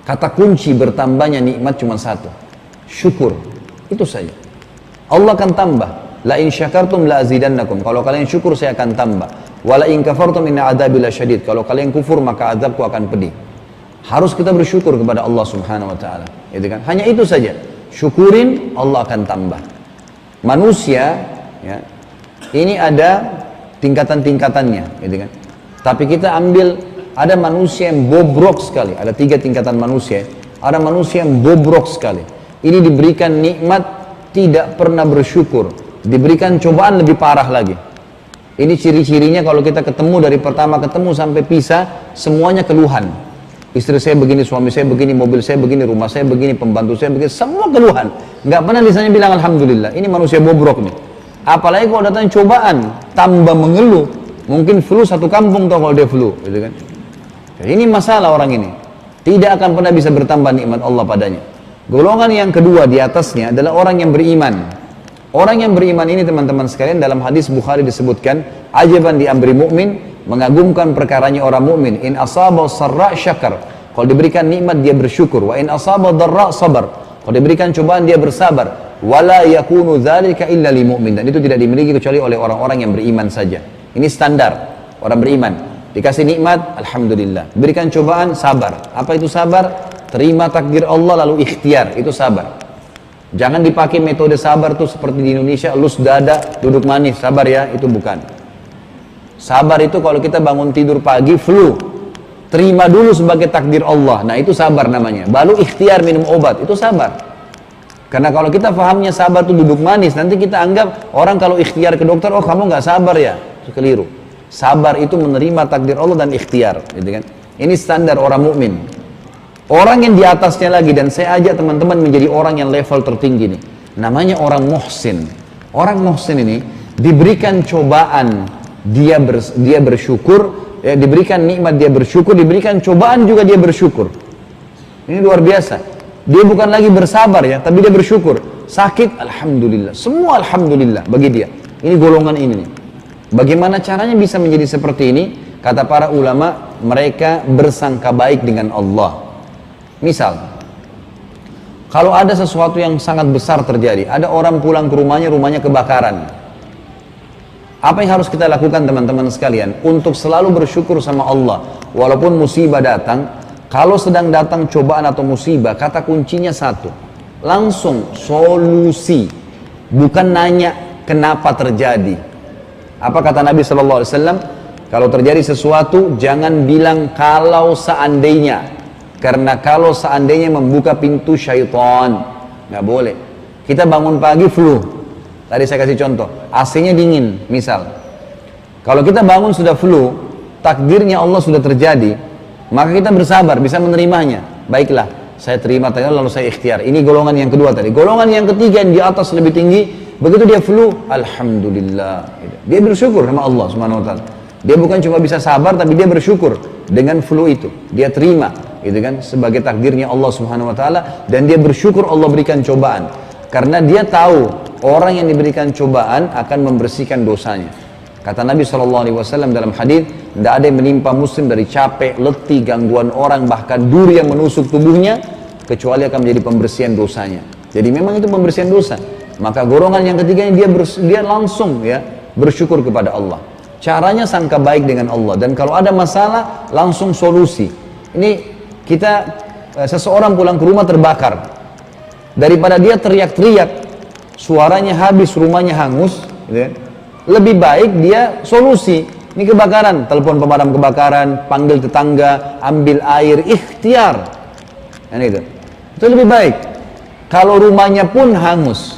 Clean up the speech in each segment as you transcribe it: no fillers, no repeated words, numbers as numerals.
Kata kunci bertambahnya nikmat cuma satu, syukur. Itu saja. Allah akan tambah. La in syakartum la azidannakum. Kalau kalian syukur saya akan tambah. Wa la in kafartum inna adzabi lasyadid. Kalau kalian kufur maka azabku akan pedih. Harus kita bersyukur kepada Allah Subhanahu wa taala. Gitu kan? Hanya itu saja. Syukurin, Allah akan tambah. Manusia ya, ini ada tingkatan-tingkatannya, gitu kan? Tapi kita ambil, ada manusia yang bobrok sekali. Ada 3 tingkatan manusia. Ada manusia yang bobrok sekali. Ini diberikan nikmat, tidak pernah bersyukur. Diberikan cobaan lebih parah lagi. Ini ciri-cirinya kalau kita ketemu, dari pertama ketemu sampai pisah, semuanya keluhan. Istri saya begini, suami saya begini, mobil saya begini, rumah saya begini, pembantu saya begini, semua keluhan. Nggak pernah lisannya bilang alhamdulillah. Ini manusia bobrok nih. Apalagi kalau datang cobaan, tambah mengeluh. Mungkin flu satu kampung tau kalau dia flu, gitu kan? Jadi ini masalah orang ini. Tidak akan pernah bisa bertambah nikmat Allah padanya. Golongan yang kedua di atasnya adalah orang yang beriman. Orang yang beriman ini teman-teman sekalian, dalam hadis Bukhari disebutkan, ajaban di amri mu'min, mengagumkan perkaranya orang mukmin. In asaba sarra syakar. Kalau diberikan nikmat dia bersyukur. Wa in asaba dharra sabar. Kalau diberikan cobaan dia bersabar. Wala yakunu dzalika illa lil mu'min. Dan itu tidak dimiliki kecuali oleh orang-orang yang beriman saja. Ini standar orang beriman. Dikasih nikmat, alhamdulillah. Berikan cobaan, sabar. Apa itu sabar? Terima takdir Allah lalu ikhtiar. Itu sabar. Jangan dipakai metode sabar tuh seperti di Indonesia, elus dada, duduk manis, sabar ya, itu bukan. Sabar itu kalau kita bangun tidur pagi, flu. Terima dulu sebagai takdir Allah. Nah itu sabar namanya. Baru ikhtiar minum obat, itu sabar. Karena kalau kita pahamnya sabar itu duduk manis, nanti kita anggap orang kalau ikhtiar ke dokter, oh kamu nggak sabar ya. Itu keliru. Sabar itu menerima takdir Allah dan ikhtiar, gitu kan? Ini standar orang mukmin. Orang yang di atasnya lagi, dan saya ajak teman-teman menjadi orang yang level tertinggi nih. Namanya orang muhsin. Orang muhsin ini diberikan cobaan, dia bersyukur, ya, diberikan nikmat dia bersyukur, diberikan cobaan juga dia bersyukur. Ini luar biasa. Dia bukan lagi bersabar ya, tapi dia bersyukur. Sakit, alhamdulillah. Semua alhamdulillah bagi dia. Ini golongan ini nih. Bagaimana caranya bisa menjadi seperti ini? Kata para ulama, mereka bersangka baik dengan Allah. Misal, kalau ada sesuatu yang sangat besar terjadi, ada orang pulang ke rumahnya, rumahnya kebakaran. Apa yang harus kita lakukan teman-teman sekalian? Untuk selalu bersyukur sama Allah. Walaupun musibah datang, kalau sedang datang cobaan atau musibah, kata kuncinya satu. Langsung solusi. Bukan nanya kenapa terjadi. Apa kata Nabi SAW? Kalau terjadi sesuatu, jangan bilang kalau seandainya. Karena kalau seandainya membuka pintu syaitan. Nggak boleh. Kita bangun pagi flu. Tadi saya kasih contoh. AC-nya dingin, misal. Kalau kita bangun sudah flu, takdirnya Allah sudah terjadi, maka kita bersabar, bisa menerimanya. Baiklah, saya terima takdir lalu saya ikhtiar. Ini golongan yang kedua tadi. Golongan yang ketiga yang di atas lebih tinggi, begitu dia flu, alhamdulillah. Dia bersyukur sama Allah Subhanahu wa taala. Dia bukan cuma bisa sabar, tapi dia bersyukur dengan flu itu. Dia terima, gitu kan, sebagai takdirnya Allah Subhanahu wa taala, dan dia bersyukur Allah berikan cobaan. Karena dia tahu orang yang diberikan cobaan akan membersihkan dosanya. Kata Nabi SAW dalam hadis, tidak ada yang menimpa muslim dari capek, letih, gangguan orang, bahkan duri yang menusuk tubuhnya, kecuali akan menjadi pembersihan dosanya. Jadi memang itu pembersihan dosa. Maka golongan yang ketiganya dia langsung ya bersyukur kepada Allah. Caranya sangka baik dengan Allah, dan kalau ada masalah langsung solusi. Ini kita seseorang pulang ke rumah terbakar, daripada dia teriak-teriak, suaranya habis, rumahnya hangus, gitu, lebih baik dia solusi. Ini kebakaran, telepon pemadam kebakaran, panggil tetangga, ambil air, ikhtiar. Dan itu lebih baik. Kalau rumahnya pun hangus,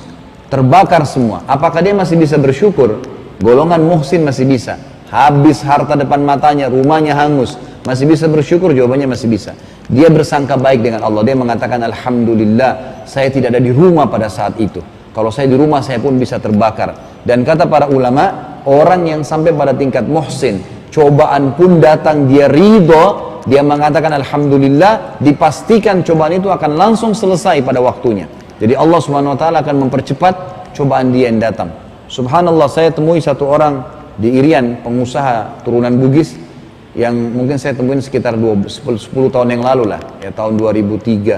terbakar semua, apakah dia masih bisa bersyukur? Golongan muhsin masih bisa. Habis harta depan matanya, rumahnya hangus, masih bisa bersyukur? Jawabannya masih bisa. Dia bersangka baik dengan Allah. Dia mengatakan alhamdulillah, saya tidak ada di rumah pada saat itu. Kalau saya di rumah, saya pun bisa terbakar. Dan kata para ulama, orang yang sampai pada tingkat muhsin, cobaan pun datang, dia ridho, dia mengatakan alhamdulillah, dipastikan cobaan itu akan langsung selesai pada waktunya. Jadi Allah Subhanahu wa taala akan mempercepat cobaan dia yang datang. Subhanallah, saya temui satu orang di Irian, pengusaha turunan Bugis. yang mungkin saya temuin sekitar 10 tahun yang lalu lah, ya tahun 2003,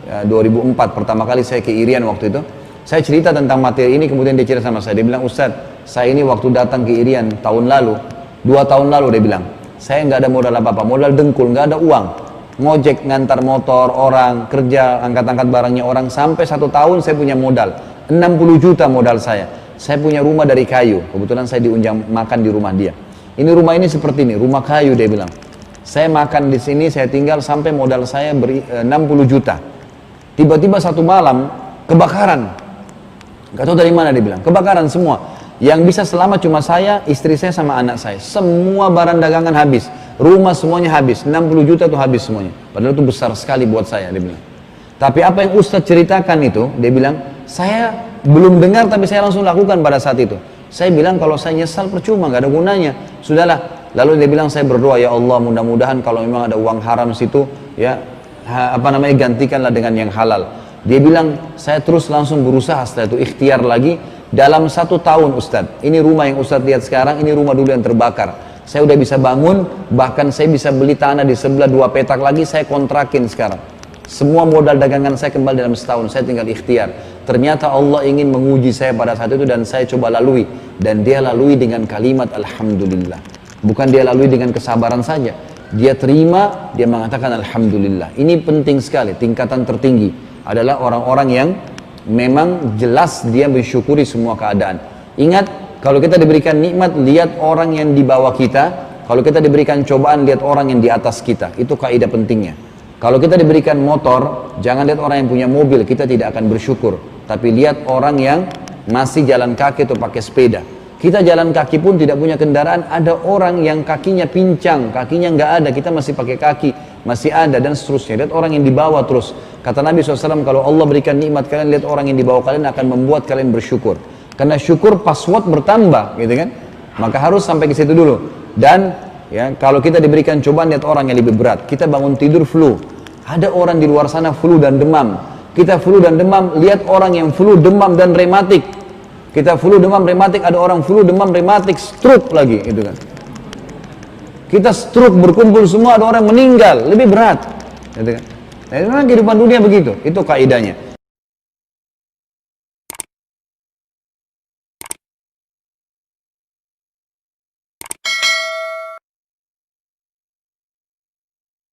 ya, 2004 pertama kali saya ke Irian waktu itu. Saya cerita tentang materi ini, kemudian dia cerita sama saya, dia bilang, Ustadz, saya ini waktu datang ke Irian tahun lalu, 2 tahun lalu dia bilang, saya nggak ada modal apa-apa, modal dengkul, nggak ada uang, ngojek, ngantar motor orang, kerja, angkat-angkat barangnya orang, sampai 1 tahun saya punya modal, 60 juta modal saya punya rumah dari kayu, kebetulan saya diunjang makan di rumah dia. Ini rumah ini seperti ini, rumah kayu dia bilang. Saya makan di sini, saya tinggal sampai modal saya 60 juta. Tiba-tiba satu malam kebakaran. Gak tahu dari mana dia bilang, kebakaran semua. Yang bisa selamat cuma saya, istri saya sama anak saya. Semua barang dagangan habis, rumah semuanya habis, 60 juta itu habis semuanya. Padahal itu besar sekali buat saya, dia bilang. Tapi apa yang Ustadz ceritakan itu, dia bilang, saya belum dengar tapi saya langsung lakukan pada saat itu. Saya bilang kalau saya nyesal percuma, gak ada gunanya. Sudahlah. Lalu dia bilang saya berdoa, ya Allah mudah-mudahan kalau memang ada uang haram situ, ya gantikanlah dengan yang halal. Dia bilang saya terus langsung berusaha setelah itu ikhtiar lagi. Dalam 1 tahun Ustadz, ini rumah yang Ustadz lihat sekarang, ini rumah dulu yang terbakar. Saya udah bisa bangun, bahkan saya bisa beli tanah di sebelah 2 petak lagi, saya kontrakin sekarang. Semua modal dagangan saya kembali dalam setahun, saya tinggal ikhtiar. Ternyata Allah ingin menguji saya pada saat itu dan saya coba lalui. Dan dia lalui dengan kalimat Alhamdulillah. Bukan dia lalui dengan kesabaran saja. Dia terima, dia mengatakan Alhamdulillah. Ini penting sekali, tingkatan tertinggi adalah orang-orang yang memang jelas dia mensyukuri semua keadaan. Ingat, kalau kita diberikan nikmat, lihat orang yang di bawah kita. Kalau kita diberikan cobaan, lihat orang yang di atas kita. Itu kaidah pentingnya. Kalau kita diberikan motor, jangan lihat orang yang punya mobil, kita tidak akan bersyukur. Tapi lihat orang yang masih jalan kaki atau pakai sepeda. Kita jalan kaki pun tidak punya kendaraan, ada orang yang kakinya pincang, kakinya nggak ada, kita masih pakai kaki, masih ada, dan seterusnya. Lihat orang yang di bawah terus. Kata Nabi SAW, kalau Allah berikan nikmat kalian, lihat orang yang di bawah kalian akan membuat kalian bersyukur. Karena syukur password bertambah, gitu kan? Maka harus sampai ke situ dulu. Dan ya, kalau kita diberikan cobaan, lihat orang yang lebih berat. Kita bangun tidur flu. Ada orang di luar sana flu dan demam. Kita flu dan demam, lihat orang yang flu, demam dan rematik. Kita flu, demam, rematik, ada orang flu, demam, rematik, stroke lagi, gitu kan. Kita stroke berkumpul semua, ada orang meninggal, lebih berat, gitu kan. Nah, memang kehidupan dunia begitu, itu kaidahnya.